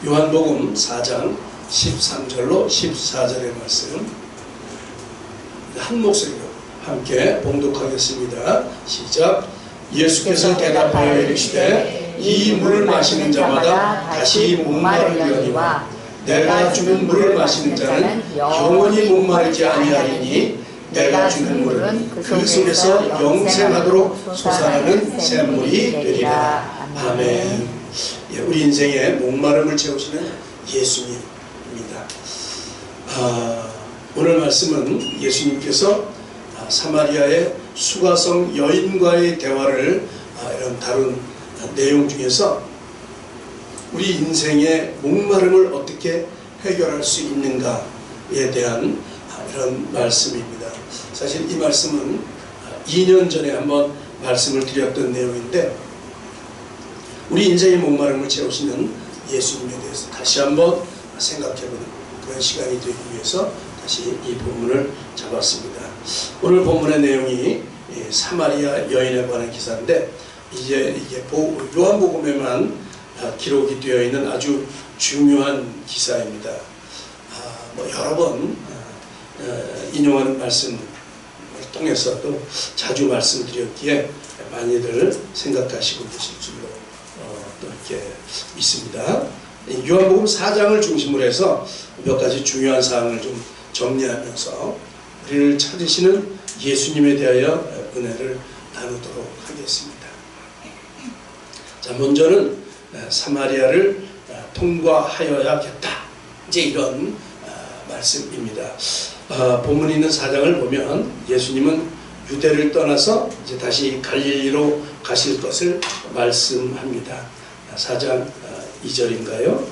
요한복음 4장 13절로 14절의 말씀 한 목소리로 함께 봉독하겠습니다. 시작. 예수께서 대답하여 이르시되 이 물을 마시는 자마다 다시 목마르리니와 내가 주는 물을 마시는 자는 영원히 목마르지 아니하리니 내가 주는 물은 그 속에서 영생하도록 솟아나는 샘물이 되리라. 아멘. 우리 인생의 목마름을 채우시는 예수님입니다. 오늘 말씀은 예수님께서 사마리아의 수가성 여인과의 대화를 다룬 내용 중에서 우리 인생의 목마름을 어떻게 해결할 수 있는가에 대한 이런 말씀입니다. 사실 이 말씀은 2년 전에 한번 말씀을 드렸던 내용인데 우리 인생의 목마름을 채우시는 예수님에 대해서 다시 한번 생각해보는 그런 시간이 되기 위해서 다시 이 본문을 잡았습니다. 오늘 본문의 내용이 사마리아 여인에 관한 기사인데 이게 요한복음에만 기록이 되어 있는 아주 중요한 기사입니다. 여러 번 인용하는 말씀을 통해서도 자주 말씀드렸기에 많이들 생각하시고 계실 줄로 또 이렇게 믿습니다. 요한복음 4장을 중심으로 해서 몇 가지 중요한 사항을 좀 정리하면서 우리를 찾으시는 예수님에 대하여 은혜를 나누도록 하겠습니다. 자, 먼저는 사마리아를 통과하여야겠다. 이제 이런 말씀입니다. 본문에 있는 4장을 보면 예수님은 유대를 떠나서 이제 다시 갈릴리로 가실 것을 말씀합니다. 4장 2절인가요?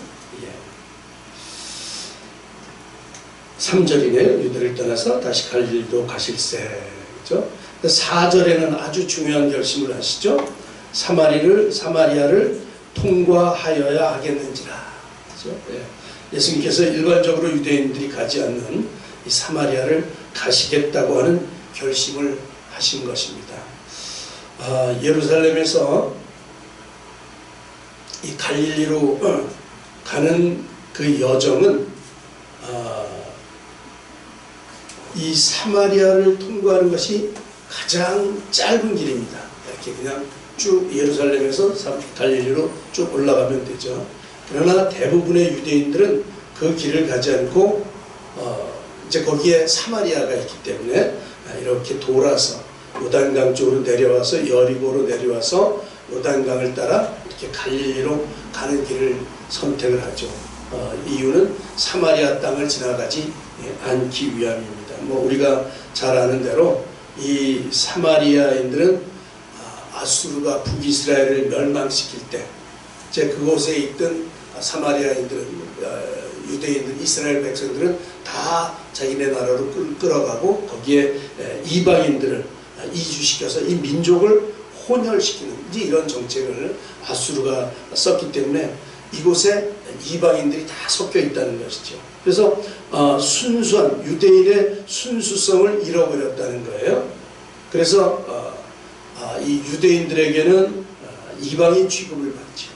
3절이네요. 유대를 떠나서 다시 갈릴리로 가실세. 그렇죠? 4절에는 아주 중요한 결심을 하시죠. 사마리아를 통과하여야 하겠는지라. 그렇죠? 예수님께서 일반적으로 유대인들이 가지 않는 이 사마리아를 가시겠다고 하는 결심을 하신 것입니다. 예루살렘에서 이 갈릴리로 가는 그 여정은 이 사마리아를 통과하는 것이 가장 짧은 길입니다. 이렇게 그냥 쭉 예루살렘에서 갈릴리로 쭉 올라가면 되죠. 그러나 대부분의 유대인들은 그 길을 가지 않고 이제 거기에 사마리아가 있기 때문에 이렇게 돌아서 요단강 쪽으로 내려와서 여리고로 내려와서 요단강을 따라 이렇게 갈릴리로 가는 길을 선택을 하죠. 이유는 사마리아 땅을 지나가지 않기 위함입니다. 우리가 잘 아는 대로 이 사마리아인들은 아수르가 북이스라엘을 멸망시킬 때 이제 그곳에 있던 사마리아인들은 유대인들 이스라엘 백성들은 다 자기네 나라로 끌어가고 거기에 이방인들을 이주시켜서 이 민족을 혼혈시키는 이제 이런 정책을 아수르가 썼기 때문에 이곳에 이방인들이 다 섞여 있다는 것이죠. 그래서 순수한 유대인의 순수성을 잃어버렸다는 거예요. 그래서 이 유대인들에게는 이방인 취급을 받죠.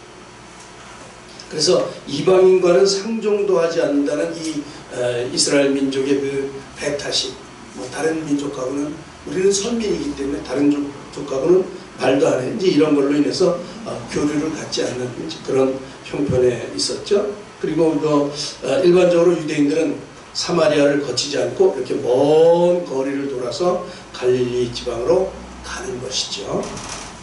그래서 이방인과는 상종도 하지 않는다는 이 이스라엘 민족의 그 배타심, 다른 민족하고는 우리는 선민이기 때문에 다른 민족하고는 말도 안 해. 이제 이런 걸로 인해서 교류를 갖지 않는 그런 형편에 있었죠. 그리고 일반적으로 유대인들은 사마리아를 거치지 않고 이렇게 먼 거리를 돌아서 갈릴리 지방으로 가는 것이죠.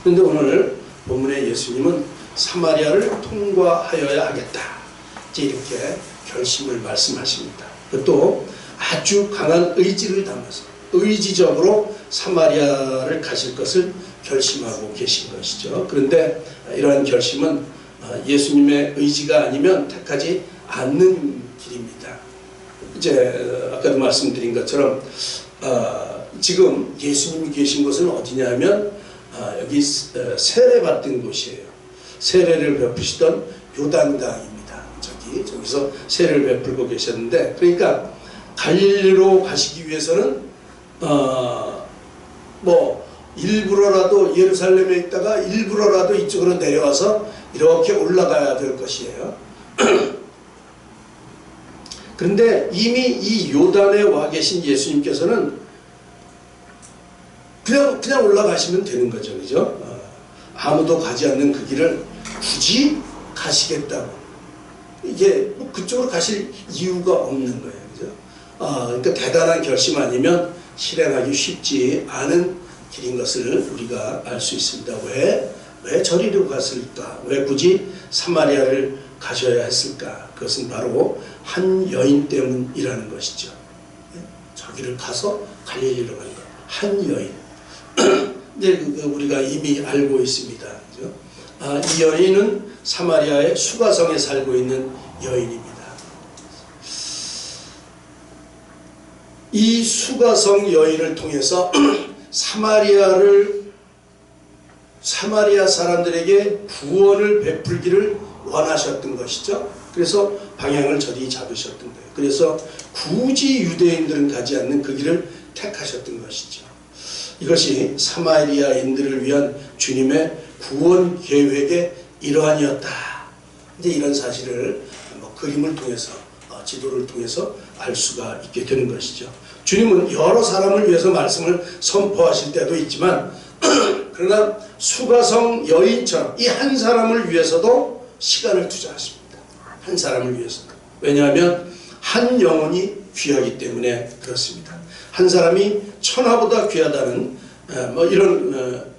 그런데 오늘 본문의 예수님은 사마리아를 통과하여야 하겠다. 이제 이렇게 결심을 말씀하십니다. 또 아주 강한 의지를 담아서 의지적으로 사마리아를 가실 것을 결심하고 계신 것이죠. 그런데 이러한 결심은 예수님의 의지가 아니면 택하지 않는 길입니다. 이제 아까도 말씀드린 것처럼 지금 예수님이 계신 곳은 어디냐면 여기 세례받던 곳이에요. 세례를 베푸시던 요단강입니다. 저기서 세례를 베풀고 계셨는데, 그러니까 갈릴리로 가시기 위해서는 일부러라도 예루살렘에 있다가 일부러라도 이쪽으로 내려와서 이렇게 올라가야 될 것이에요. 그런데 이미 이 요단에 와 계신 예수님께서는 그냥 올라가시면 되는 거죠. 그죠? 아무도 가지 않는 그 길을 굳이 가시겠다고. 이게 뭐 그쪽으로 가실 이유가 없는 거예요. 그죠? 그러니까 대단한 결심 아니면 실행하기 쉽지 않은 길인 것을 우리가 알 수 있습니다. 왜 저리로 갔을까? 왜 굳이 사마리아를 가셔야 했을까? 그것은 바로 한 여인 때문이라는 것이죠. 저기를 가서 갈릴리로 가는 것. 한 여인. 이제 우리가 이미 알고 있습니다. 그죠? 이 여인은 사마리아의 수가성에 살고 있는 여인입니다. 이 수가성 여인을 통해서 사마리아 사람들에게 구원을 베풀기를 원하셨던 것이죠. 그래서 방향을 저리 잡으셨던 거예요. 그래서 굳이 유대인들은 가지 않는 그 길을 택하셨던 것이죠. 이것이 사마리아인들을 위한 주님의 구원 계획의 일환이었다. 이제 이런 사실을 그림을 통해서 지도를 통해서 알 수가 있게 되는 것이죠. 주님은 여러 사람을 위해서 말씀을 선포하실 때도 있지만 그러나 수가성 여인처럼 이 한 사람을 위해서도 시간을 투자하십니다. 한 사람을 위해서도. 왜냐하면 한 영혼이 귀하기 때문에 그렇습니다. 한 사람이 천하보다 귀하다는 이런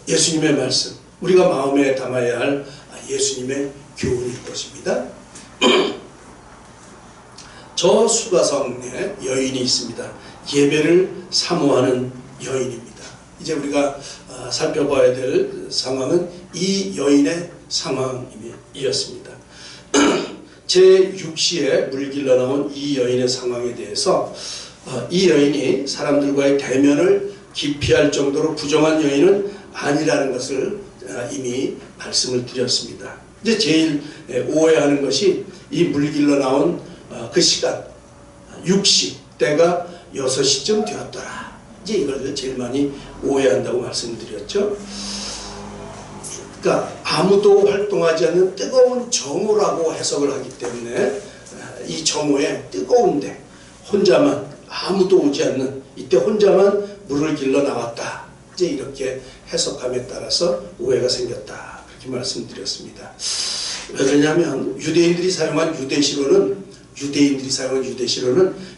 예수님의 말씀, 우리가 마음에 담아야 할 예수님의 교훈일 것입니다. 저 수가성에 여인이 있습니다. 예배를 사모하는 여인입니다. 이제 우리가 살펴봐야 될 상황은 이 여인의 상황이었습니다. 제6시에 물길러 나온 이 여인의 상황에 대해서 이 여인이 사람들과의 대면을 기피할 정도로 부정한 여인은 아니라는 것을 이미 말씀을 드렸습니다. 이제 제일 오해하는 것이 이 물길러 나온 그 시간 6시 때가 6시쯤 되었더라. 이제 이걸 제일 많이 오해한다고 말씀드렸죠. 그러니까 아무도 활동하지 않는 뜨거운 정오라고 해석을 하기 때문에 이 정오에 뜨거운데 혼자만 아무도 오지 않는 이때 혼자만 물을 길러 나왔다. 이제 이렇게 해석함에 따라서 오해가 생겼다. 그렇게 말씀드렸습니다. 왜 그러냐면 유대인들이 사용한 유대시로는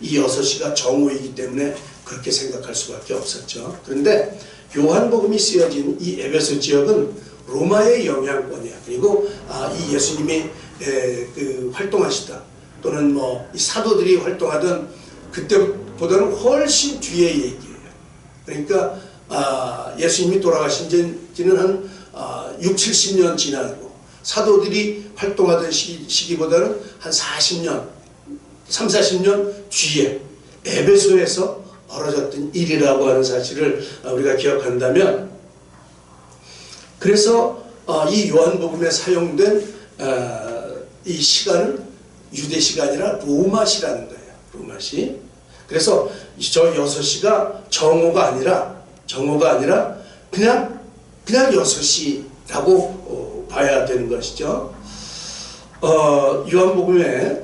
이 6시가 정오이기 때문에 그렇게 생각할 수밖에 없었죠. 그런데 요한복음이 쓰여진 이 에베소 지역은 로마의 영향권이야. 그리고 이 예수님이 활동하시다 또는 이 사도들이 활동하던 그때보다는 훨씬 뒤의 얘기예요. 그러니까 예수님이 돌아가신 지는 한 6, 70년 지나고 사도들이 활동하던 시기보다는 한 40년, 3, 40년 뒤에 에베소에서 벌어졌던 일이라고 하는 사실을 우리가 기억한다면, 그래서 이 요한복음에 사용된 이 시간은 유대시가 아니라 로마시라는 거예요. 로마시. 그래서 저 6시가 정오가 아니라 그냥 6시라고 봐야 되는 것이죠. 요한복음에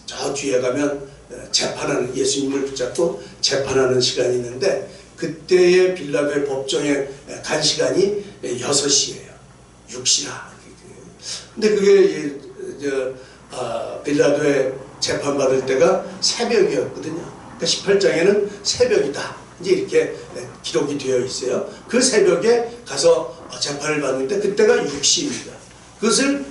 저 뒤에 가면 재판하는, 예수님을 붙잡고 재판하는 시간이 있는데 그때의 빌라도의 법정에 간 시간이 6시예요. 6시라. 근데 그게 빌라도의 재판받을 때가 새벽이었거든요. 그러니까 18장에는 새벽이다. 이제 이렇게 기록이 되어 있어요. 그 새벽에 가서 재판을 받는데 그때가 6시입니다. 그것을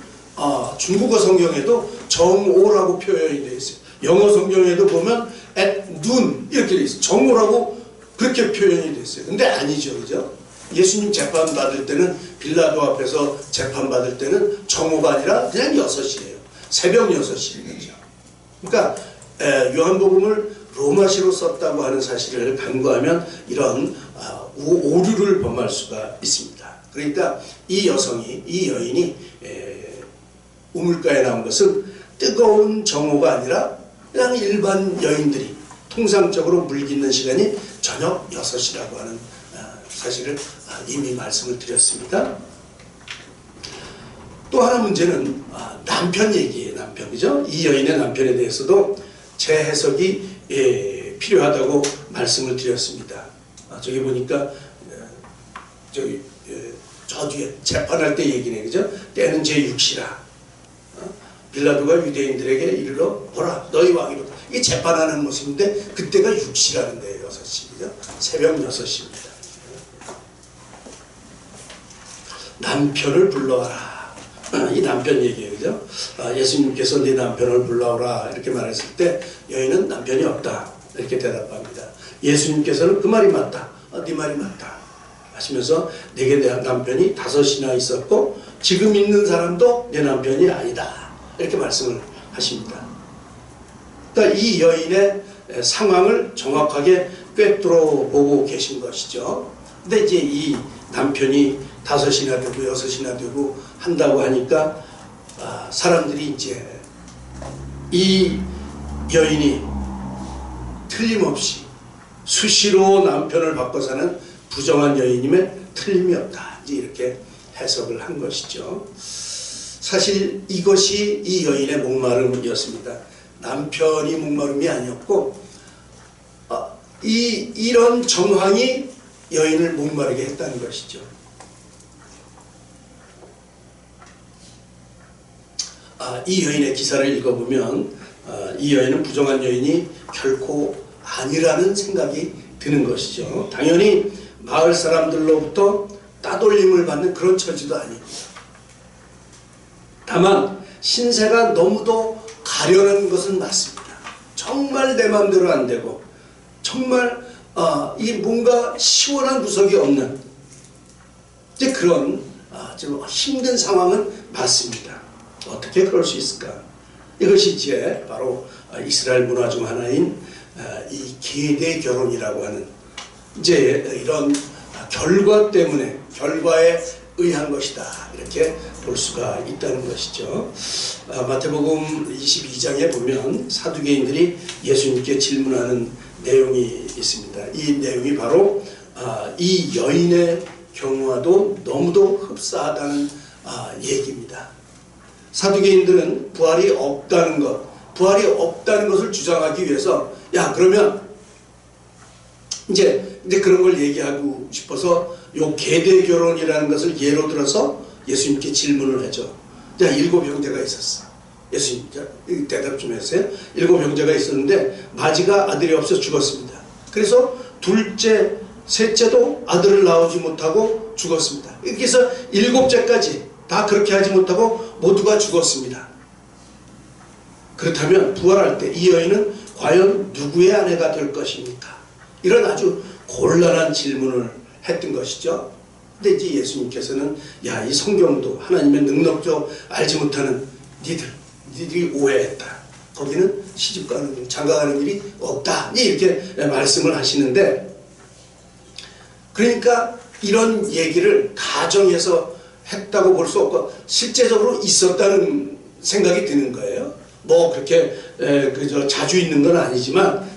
중국어 성경에도 정오라고 표현이 되어 있어요. 영어 성경에도 보면 at noon 이렇게 되어 있어요. 정오라고 그렇게 표현이 되어 있어요. 근데 아니죠. 그죠? 예수님 재판 받을 때는 빌라도 앞에서 재판 받을 때는 정오가 아니라 그냥 6시예요. 새벽 6시인 거죠. 그러니까 요한복음을 로마시로 썼다고 하는 사실을 간과하면 이런 오류를 범할 수가 있습니다. 그러니까 이 여인이 우물가에 나온 것은 뜨거운 정오가 아니라 그냥 일반 여인들이 통상적으로 물 깃는 시간이 저녁 6시라고 하는 사실을 이미 말씀을 드렸습니다. 또 하나 문제는 남편 얘기예요. 남편, 그죠? 이 여인의 남편에 대해서도 재해석이 필요하다고 말씀을 드렸습니다. 저기 보니까 저기 저 뒤에 재판할 때 얘기네, 그죠? 때는 제6시라. 빌라도가 유대인들에게 이르러 보라, 너희 왕이로. 이게 재판하는 모습인데 그때가 6시라는 데예요. 6시, 그죠? 새벽 6시입니다. 남편을 불러와라. 이 남편 얘기예요, 그죠? 예수님께서 네 남편을 불러오라 이렇게 말했을 때 여인은 남편이 없다 이렇게 대답합니다. 예수님께서는 그 말이 맞다, 네 말이 맞다 하시면서 내게 남편이 5이나 있었고 지금 있는 사람도 내 남편이 아니다 이렇게 말씀을 하십니다. 그러니까 이 여인의 상황을 정확하게 꿰뚫어 보고 계신 것이죠. 근데 이제 이 남편이 5이나 되고 6이나 되고 한다고 하니까 사람들이 이제 이 여인이 틀림없이 수시로 남편을 바꿔 사는 부정한 여인임에 틀림이 없다, 이제 이렇게 해석을 한 것이죠. 사실 이것이 이 여인의 목마름이었습니다. 남편이 목마름이 아니었고 이런 정황이 여인을 목마르게 했다는 것이죠. 이 여인의 기사를 읽어보면 이 여인은 부정한 여인이 결코 아니라는 생각이 드는 것이죠. 당연히 마을 사람들로부터 따돌림을 받는 그런 처지도 아닙니다. 다만 신세가 너무도 가련한 것은 맞습니다. 정말 내 마음대로 안 되고 정말 이 뭔가 시원한 구석이 없는 이제 그런 좀 힘든 상황은 맞습니다. 어떻게 그럴 수 있을까? 이것이 이제 바로 이스라엘 문화 중 하나인 이 계대 결혼이라고 하는 이제 이런 결과 때문에 결과에 의한 것이다 이렇게 볼 수가 있다는 것이죠. 마태복음 22장에 보면 사두개인들이 예수님께 질문하는 내용이 있습니다. 이 내용이 바로 이 여인의 경우와도 너무도 흡사하다는 얘기입니다. 사두개인들은 부활이 없다는 것을 주장하기 위해서 그러면 이제 그런 걸 얘기하고 싶어서 요 계대 결혼이라는 것을 예로 들어서 예수님께 질문을 하죠. 7 형제가 있었어. 예수님 대답 좀 했어요. 7 형제가 있었는데 마지가 아들이 없어 죽었습니다. 그래서 둘째, 셋째도 아들을 낳지 못하고 죽었습니다. 그래서 7째까지 다 그렇게 하지 못하고 모두가 죽었습니다. 그렇다면 부활할 때 이 여인은 과연 누구의 아내가 될 것입니까? 이런 아주 곤란한 질문을 했던 것이죠. 근데 이제 예수님께서는 이 성경도 하나님의 능력도 알지 못하는 니들이 오해했다. 거기는 시집가는 장가가는 일이 없다. 이렇게 말씀을 하시는데, 그러니까 이런 얘기를 가정에서 했다고 볼 수 없고 실제적으로 있었다는 생각이 드는 거예요. 뭐 그렇게 그저 자주 있는 건 아니지만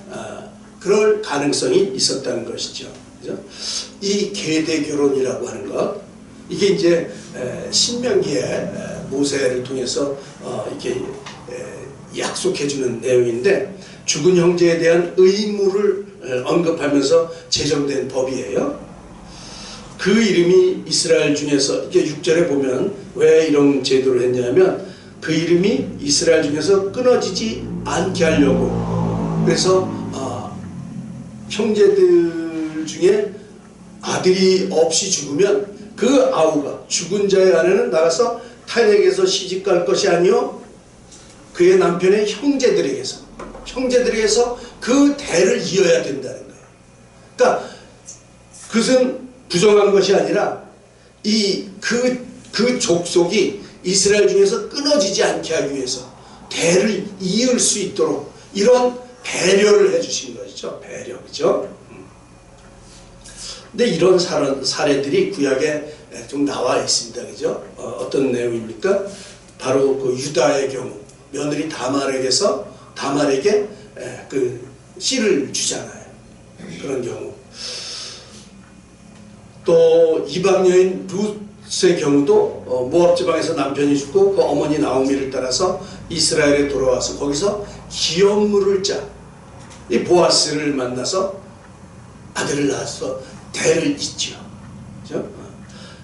그럴 가능성이 있었다는 것이죠. 그죠? 이 계대 결혼이라고 하는 것, 이게 이제 신명기에 모세를 통해서 이렇게 약속해 주는 내용인데, 죽은 형제에 대한 의무를 언급하면서 제정된 법이에요. 그 이름이 이스라엘 중에서, 이게 6절에 보면 왜 이런 제도를 했냐면 그 이름이 이스라엘 중에서 끊어지지 않게 하려고. 그래서 형제들 중에 아들이 없이 죽으면 그 아우가, 죽은 자의 아내는 나가서 타인에게서 시집갈 것이 아니요 그의 남편의 형제들에게서 그 대를 이어야 된다는 거예요. 그러니까 그것은 부정한 것이 아니라 그 족속이 이스라엘 중에서 끊어지지 않게 하기 위해서 대를 이을 수 있도록 이런 배려를 해주신 것이죠. 배려, 그죠? 근데 이런 사례들이 구약에 좀 나와 있습니다, 그죠? 어떤 내용입니까? 바로 그 유다의 경우, 며느리 다말에게 그 씨를 주잖아요. 그런 경우. 또 이방 여인 의 경우도 모압 지방에서 남편이 죽고 그 어머니 나오미를 따라서 이스라엘에 돌아와서 거기서 기업물을 짜 이 보아스를 만나서 아들을 낳아서 대를 잇죠. 그죠?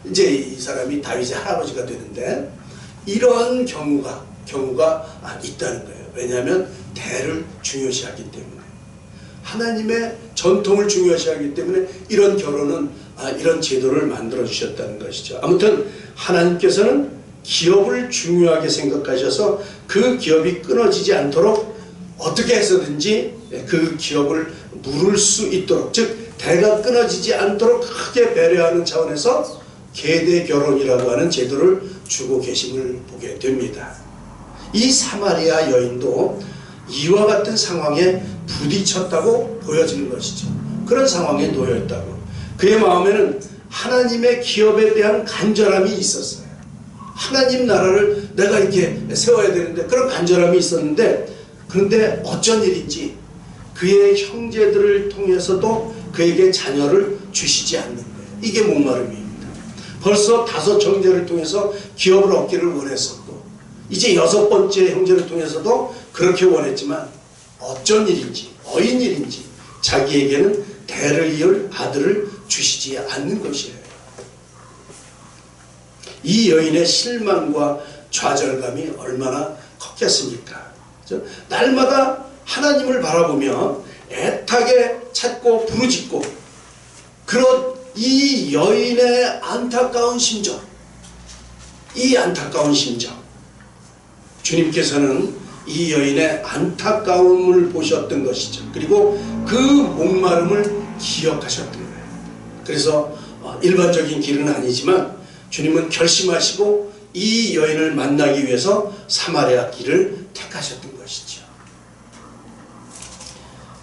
이제 이 사람이 다윗의 할아버지가 되는데 이런 경우가 있다는 거예요. 왜냐하면 대를 중요시하기 때문에, 하나님의 전통을 중요시하기 때문에 이런 결혼은 이런 제도를 만들어 주셨다는 것이죠. 아무튼 하나님께서는 기업을 중요하게 생각하셔서 그 기업이 끊어지지 않도록 어떻게 해서든지 그 기업을 물을 수 있도록, 즉 대가 끊어지지 않도록 크게 배려하는 차원에서 계대 결혼이라고 하는 제도를 주고 계심을 보게 됩니다. 이 사마리아 여인도 이와 같은 상황에 부딪혔다고 보여지는 것이죠. 그런 상황에 놓여 있다고. 그의 마음에는 하나님의 기업에 대한 간절함이 있었어요. 하나님 나라를 내가 이렇게 세워야 되는데 그런 간절함이 있었는데, 그런데 어쩐 일인지 그의 형제들을 통해서도 그에게 자녀를 주시지 않는 거예요. 이게 목마름입니다. 벌써 5 형제를 통해서 기업을 얻기를 원했었고, 이제 6번째 형제를 통해서도 그렇게 원했지만 어쩐 일인지, 어인 일인지 자기에게는 대를 이을 아들을 주시지 않는 것이에요. 이 여인의 실망과 좌절감이 얼마나 컸겠습니까? 날마다 하나님을 바라보며 애타게 찾고 부르짖고, 그런 이 여인의 안타까운 심정, 이 안타까운 심정, 주님께서는 이 여인의 안타까움을 보셨던 것이죠. 그리고 그 목마름을 기억하셨던 거예요. 그래서 일반적인 길은 아니지만 주님은 결심하시고 이 여인을 만나기 위해서 사마리아 길을 택하셨던 것이죠.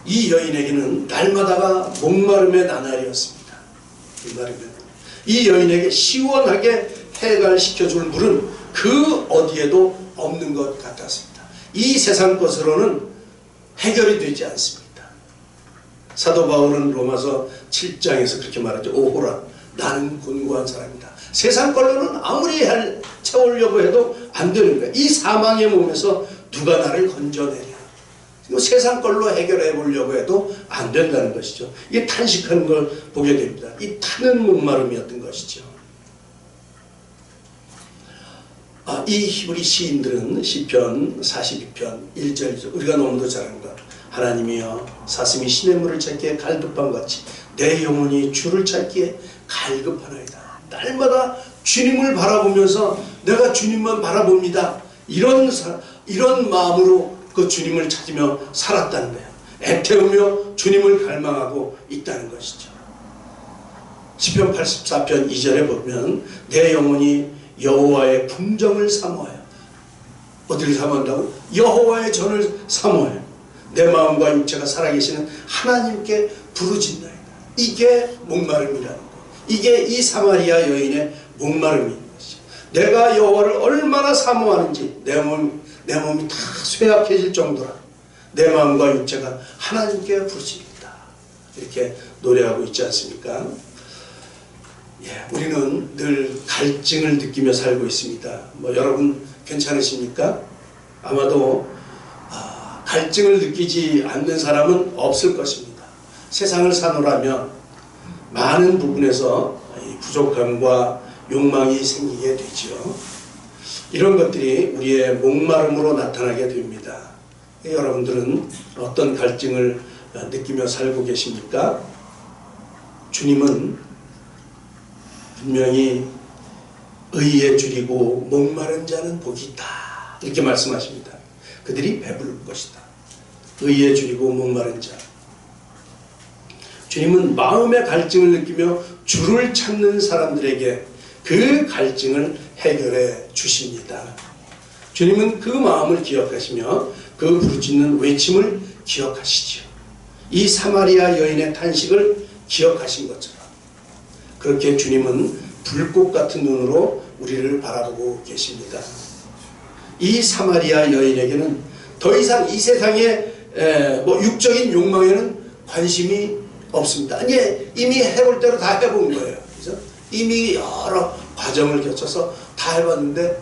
이 여인에게는 날마다가 목마름의 나날이었습니다. 이 여인에게 시원하게 해갈시켜줄 물은 그 어디에도 없는 것 같았습니다. 이 세상 것으로는 해결이 되지 않습니다. 사도 바울은 로마서 7장에서 그렇게 말하죠. 오호라, 나는 곤고한 사람이다. 세상 걸로는 아무리 채우려고 해도 안 되는 거예요. 이 사망의 몸에서 누가 나를 건져내냐. 세상 걸로 해결해 보려고 해도 안 된다는 것이죠. 이게 탄식하는 걸 보게 됩니다. 이 타는 목마름이었던 것이죠. 이 히브리 시인들은 시편 42편 1절, 우리가 너무도 잘 아는 것, 하나님이여 사슴이 시냇물을 찾기에 갈급함같이 내 영혼이 주를 찾기에 갈급하나이다. 날마다 주님을 바라보면서 내가 주님만 바라봅니다. 이런 마음으로 그 주님을 찾으며 살았다는 거예요. 애태우며 주님을 갈망하고 있다는 것이죠. 시편 84편 2절에 보면 내 영혼이 여호와의 품정을 사모하여, 어디를 사모한다고? 여호와의 전을 사모하여 내 마음과 육체가 살아계시는 하나님께 부르짖나이다. 이게 목마름이라는 거예요. 이게 이 사마리아 여인의 목마름인 것이죠. 내가 여호와를 얼마나 사모하는지 내 몸이 다 쇠약해질 정도라 내 마음과 육체가 하나님께 부르짖는다. 이렇게 노래하고 있지 않습니까? 우리는 늘 갈증을 느끼며 살고 있습니다. 여러분 괜찮으십니까? 아마도 갈증을 느끼지 않는 사람은 없을 것입니다. 세상을 사노라면 많은 부분에서 부족함과 욕망이 생기게 되죠. 이런 것들이 우리의 목마름으로 나타나게 됩니다. 여러분들은 어떤 갈증을 느끼며 살고 계십니까? 주님은 분명히 의에 줄이고 목마른 자는 복이 있다 이렇게 말씀하십니다. 그들이 배부를 것이다. 의에 줄이고 목마른 자. 주님은 마음의 갈증을 느끼며 주를 찾는 사람들에게 그 갈증을 해결해 주십니다. 주님은 그 마음을 기억하시며 그 부르짖는 외침을 기억하시지요. 이 사마리아 여인의 탄식을 기억하신 것처럼 그렇게 주님은 불꽃 같은 눈으로 우리를 바라보고 계십니다. 이 사마리아 여인에게는 더 이상 이 세상의 육적인 욕망에는 관심이 없습니다. 이미 해볼 대로 다 해본 거예요. 그래서 이미 여러 과정을 거쳐서 다 해봤는데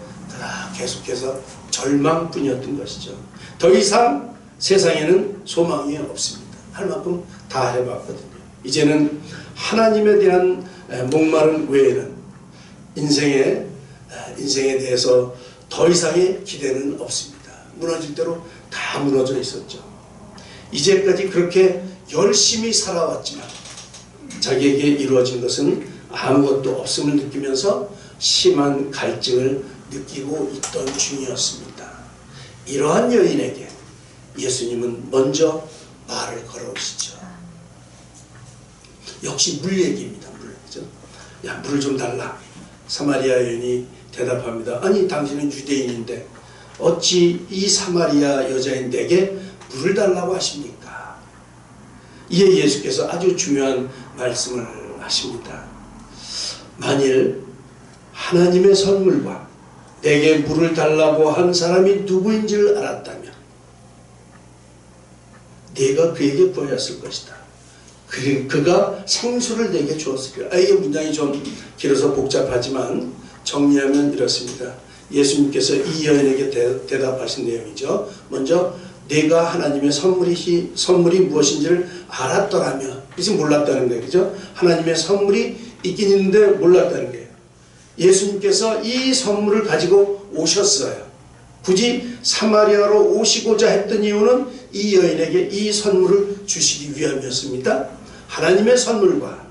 계속해서 절망뿐이었던 것이죠. 더 이상 세상에는 소망이 없습니다. 할 만큼 다 해봤거든요. 이제는 하나님에 대한 목마름 외에는 인생에 대해서 더 이상의 기대는 없습니다. 무너질 대로 다 무너져 있었죠. 이제까지 그렇게 열심히 살아왔지만 자기에게 이루어진 것은 아무것도 없음을 느끼면서 심한 갈증을 느끼고 있던 중이었습니다. 이러한 여인에게 예수님은 먼저 말을 걸어오시죠. 역시 물 얘기입니다. 물. 그죠? 야, 물을 좀 달라. 사마리아 여인이 대답합니다. 아니, 당신은 유대인인데 어찌 이 사마리아 여자인 내게 물을 달라고 하십니까? 이에 예수께서 아주 중요한 말씀을 하십니다. 만일 하나님의 선물과 내게 물을 달라고 한 사람이 누구인지를 알았다면 네가 그에게 구하였을 것이다. 그가 생수를 내게 주었으리라. 이게 문장이 좀 길어서 복잡하지만 정리하면 이렇습니다. 예수님께서 이 여인에게 대답하신 내용이죠. 먼저 내가 하나님의 선물이 무엇인지를 알았더라면, 이제 몰랐다는 거예요. 그죠? 하나님의 선물이 있긴 있는데 몰랐다는 거예요. 예수님께서 이 선물을 가지고 오셨어요. 굳이 사마리아로 오시고자 했던 이유는 이 여인에게 이 선물을 주시기 위함이었습니다. 하나님의 선물과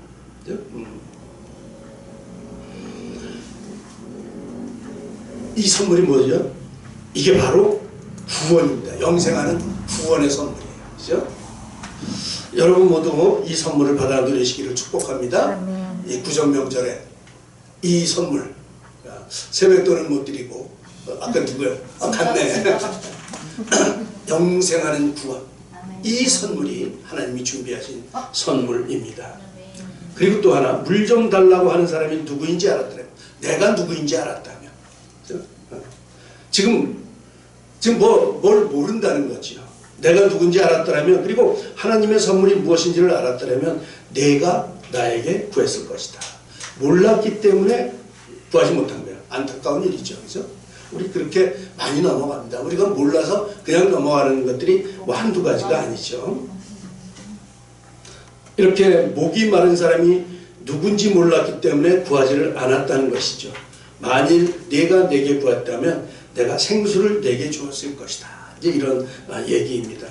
이 선물이 뭐죠? 이게 바로 구원입니다. 영생하는 구원의 선물이에요. 그죠? 여러분 모두 이 선물을 받아 누리시기를 축복합니다. 이 구정명절에 이 선물, 세뱃돈은 못 드리고 아까 누구요? 갔네. 영생하는 구원, 이 선물이 하나님이 준비하신 선물입니다. 그리고 또 하나, 물 좀 달라고 하는 사람이 누구인지 알았더라면, 내가 누구인지 알았다면, 지금 뭘 모른다는 거죠. 내가 누군지 알았더라면, 그리고 하나님의 선물이 무엇인지를 알았더라면 내가 나에게 구했을 것이다. 몰랐기 때문에 구하지 못한 거야. 안타까운 일이죠. 그죠? 우리 그렇게 많이 넘어갑니다. 우리가 몰라서 그냥 넘어가는 것들이 뭐 한두 가지가 아니죠. 이렇게 목이 마른 사람이 누군지 몰랐기 때문에 구하지를 않았다는 것이죠. 만일 네가 내게 구했다면 내가 생수를 내게 주었을 것이다. 이제 이런 얘기입니다.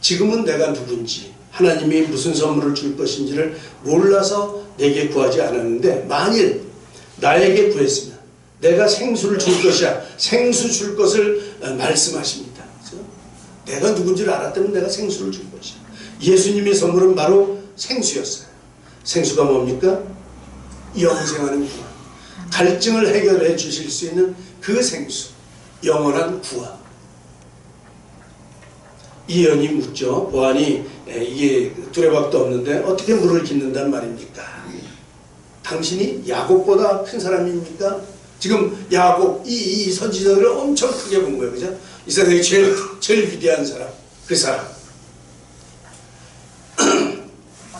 지금은 내가 누군지, 하나님이 무슨 선물을 줄 것인지를 몰라서 내게 구하지 않았는데 만일 나에게 구했으면 내가 생수를 줄 것이야. 생수 줄 것을 말씀하십니다. 그렇죠? 내가 누군지를 알았다면 내가 생수를 줄 것이야. 예수님의 선물은 바로 생수였어요. 생수가 뭡니까? 영생하는 구원. 갈증을 해결해 주실 수 있는 그 생수, 영원한 구원. 이 여인이 묻죠. 보아니 이게 두레박도 없는데 어떻게 물을 깃는단 말입니까? 당신이 야곱보다 큰 사람입니까? 지금 야곱 이 선지자들을 엄청 크게 본 거예요. 그죠? 이 세상에 제일 위대한 사람, 그 사람.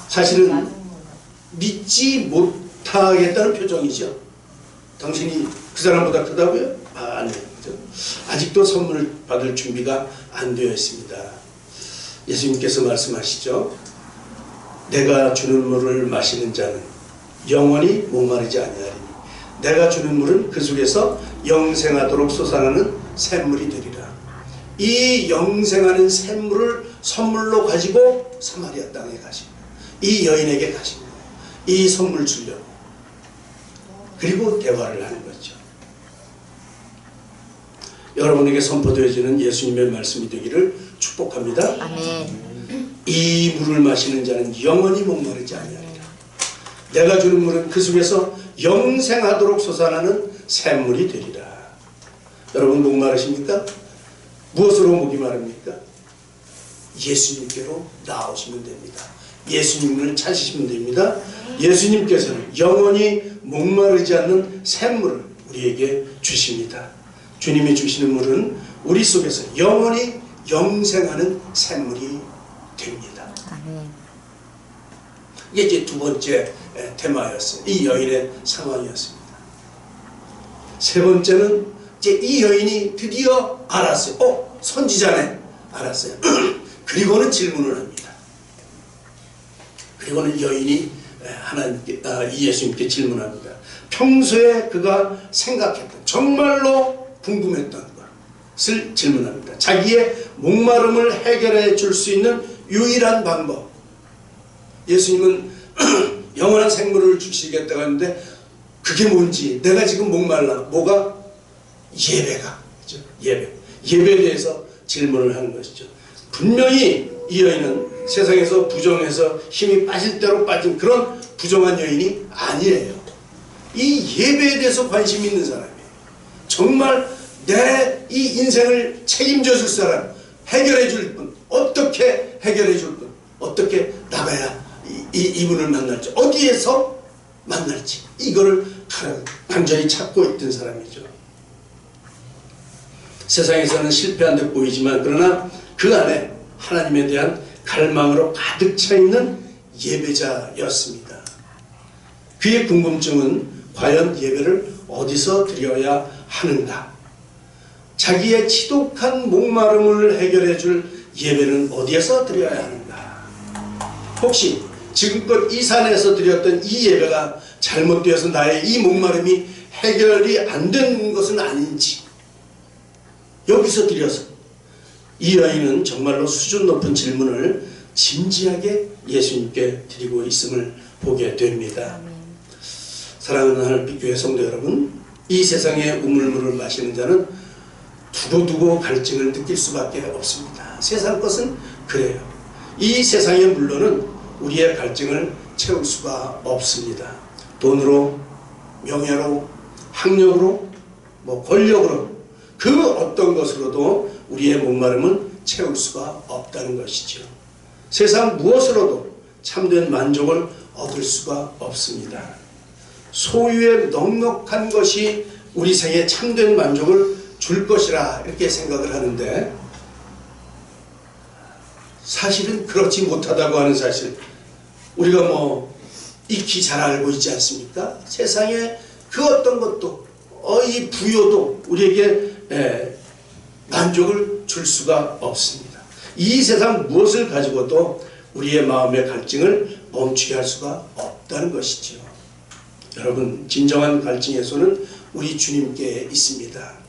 사실은 믿지 못하겠다는 표정이죠. 당신이 그 사람보다 크다고요? 아니요. 아직도 선물을 받을 준비가 안 되어 있습니다. 예수님께서 말씀하시죠. 내가 주는 물을 마시는 자는 영원히 목마르지 아니하리니 내가 주는 물은 그 속에서 영생하도록 솟아나는 샘물이 되리라. 이 영생하는 샘물을 선물로 가지고 사마리아 땅에 가신 거예요. 이 여인에게 가신 거예요. 이 선물 주려고. 그리고 대화를 하는 거죠. 여러분에게 선포되어지는 예수님의 말씀이 되기를 축복합니다. 아멘. 이 물을 마시는 자는 영원히 목마르지 아니하리라. 내가 주는 물은 그 속에서 영생하도록 솟아나는 샘물이 되리라. 여러분 목마르십니까? 무엇으로 목이 마릅니까? 예수님께로 나오시면 됩니다. 예수님을 찾으시면 됩니다. 예수님께서는 영원히 목마르지 않는 샘물을 우리에게 주십니다. 주님이 주시는 물은 우리 속에서 영원히 영생하는 샘물이 됩니다. 이게 이제 두 번째 테마였어요. 이 여인의 상황이었습니다. 세 번째는 이제 이 여인이 드디어 알았어요. 선지자네. 알았어요. 그리고는 질문을 합니다. 그리고는 여인이 예수님께 질문합니다. 평소에 그가 생각했던, 정말로 궁금했던 것을 질문합니다. 자기의 목마름을 해결해 줄 수 있는 유일한 방법. 예수님은 영원한 생물을 주시겠다고 하는데 그게 뭔지, 내가 지금 목말라. 뭐가? 예배가. 그렇죠? 예배에 대해서 질문을 하는 것이죠. 분명히 이 여인은 세상에서 부정해서 힘이 빠질 대로 빠진 그런 부정한 여인이 아니에요. 이 예배에 대해서 관심이 있는 사람이에요. 정말 내 이 인생을 책임져 줄 사람, 해결해 줄 분, 어떻게 해결해 줄 분, 어떻게 나가야 이분을 만날지, 어디에서 만날지, 이거를 간절히 찾고 있던 사람이죠. 세상에서는 실패한 듯 보이지만 그러나 그 안에 하나님에 대한 갈망으로 가득 차 있는 예배자였습니다. 그의 궁금증은 과연 예배를 어디서 드려야 하는가? 자기의 지독한 목마름을 해결해 줄 예배는 어디에서 드려야 하는가? 혹시 지금껏 이 산에서 드렸던 이 예배가 잘못되어서 나의 이 목마름이 해결이 안 된 것은 아닌지, 여기서 드려서 이 여인은 정말로 수준 높은 질문을 진지하게 예수님께 드리고 있음을 보게 됩니다. 사랑하는 하늘빛교회 성도 여러분, 이 세상의 우물물을 마시는 자는 두고두고 갈증을 느낄 수밖에 없습니다. 세상 것은 그래요. 이 세상의 물로는 우리의 갈증을 채울 수가 없습니다. 돈으로, 명예로, 학력으로, 권력으로, 그 어떤 것으로도 우리의 목마름은 채울 수가 없다는 것이죠. 세상 무엇으로도 참된 만족을 얻을 수가 없습니다. 소유의 넉넉한 것이 우리 생에 참된 만족을 줄 것이라 이렇게 생각을 하는데, 사실은 그렇지 못하다고 하는 사실, 우리가 익히 잘 알고 있지 않습니까? 세상에 그 어떤 것도, 이 부여도 우리에게 만족을 줄 수가 없습니다. 이 세상 무엇을 가지고도 우리의 마음의 갈증을 멈추게 할 수가 없다는 것이죠. 여러분, 진정한 갈증의 손은 우리 주님께 있습니다.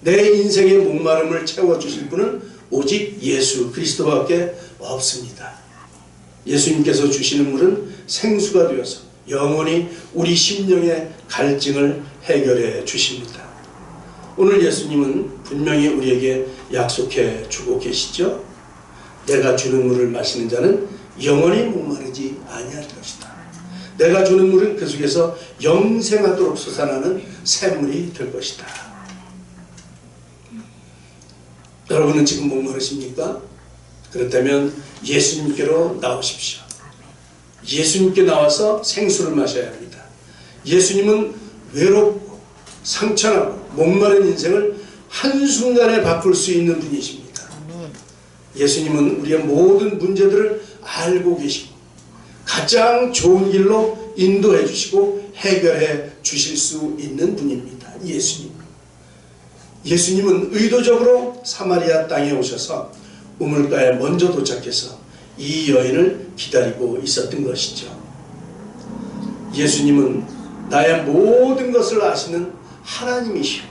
내 인생의 목마름을 채워주실 분은 오직 예수 그리스도밖에 없습니다. 예수님께서 주시는 물은 생수가 되어서 영원히 우리 심령의 갈증을 해결해 주십니다. 오늘 예수님은 분명히 우리에게 약속해 주고 계시죠. 내가 주는 물을 마시는 자는 영원히 목마르지 아니할 것이다. 내가 주는 물은 그 속에서 영생하도록 솟아나는 샘물이 될 것이다. 여러분은 지금 목마르십니까? 그렇다면 예수님께로 나오십시오. 예수님께 나와서 생수를 마셔야 합니다. 예수님은 외롭고 상처나고 목마른 인생을 한순간에 바꿀 수 있는 분이십니다. 예수님은 우리의 모든 문제들을 알고 계시고 가장 좋은 길로 인도해 주시고 해결해 주실 수 있는 분입니다. 예수님은 의도적으로 사마리아 땅에 오셔서 우물가에 먼저 도착해서 이 여인을 기다리고 있었던 것이죠. 예수님은 나의 모든 것을 아시는 하나님이시오.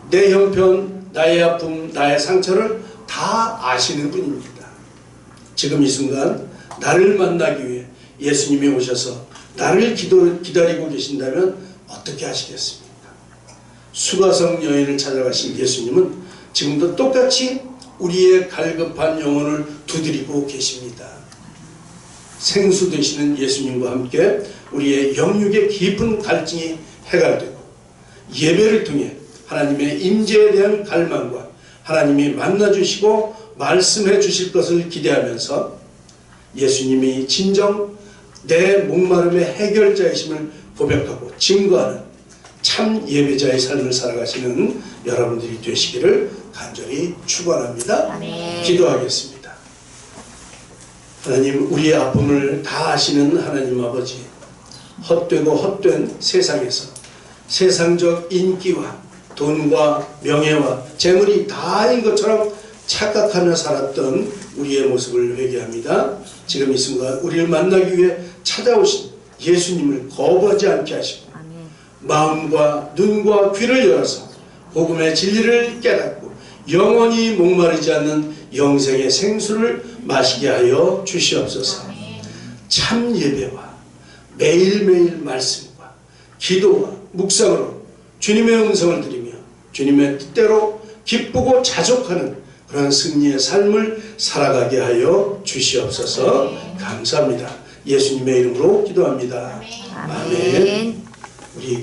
내 형편, 나의 아픔, 나의 상처를 다 아시는 분입니다. 지금 이 순간 나를 만나기 위해 예수님이 오셔서 나를 기다리고 계신다면 어떻게 하시겠습니까? 수가성 여인을 찾아가신 예수님은 지금도 똑같이 우리의 갈급한 영혼을 두드리고 계십니다. 생수 되시는 예수님과 함께 우리의 영육의 깊은 갈증이 해결되고 예배를 통해 하나님의 임재에 대한 갈망과 하나님이 만나주시고 말씀해 주실 것을 기대하면서 예수님이 진정 내 목마름의 해결자이심을 고백하고 증거하는 참 예배자의 삶을 살아가시는 여러분들이 되시기를 간절히 축원합니다. 기도하겠습니다. 하나님, 우리의 아픔을 다 아시는 하나님 아버지, 헛되고 헛된 세상에서 세상적 인기와 돈과 명예와 재물이 다인 것처럼 착각하며 살았던 우리의 모습을 회개합니다. 지금 이 순간 우리를 만나기 위해 찾아오신 예수님을 거부하지 않게 하시고 마음과 눈과 귀를 열어서 복음의 진리를 깨닫고 영원히 목마르지 않는 영생의 생수를 마시게 하여 주시옵소서. 참 예배와 매일매일 말씀과 기도와 묵상으로 주님의 음성을 들으며 주님의 뜻대로 기쁘고 자족하는 그런 승리의 삶을 살아가게 하여 주시옵소서. 감사합니다. 예수님의 이름으로 기도합니다. 아멘. 우리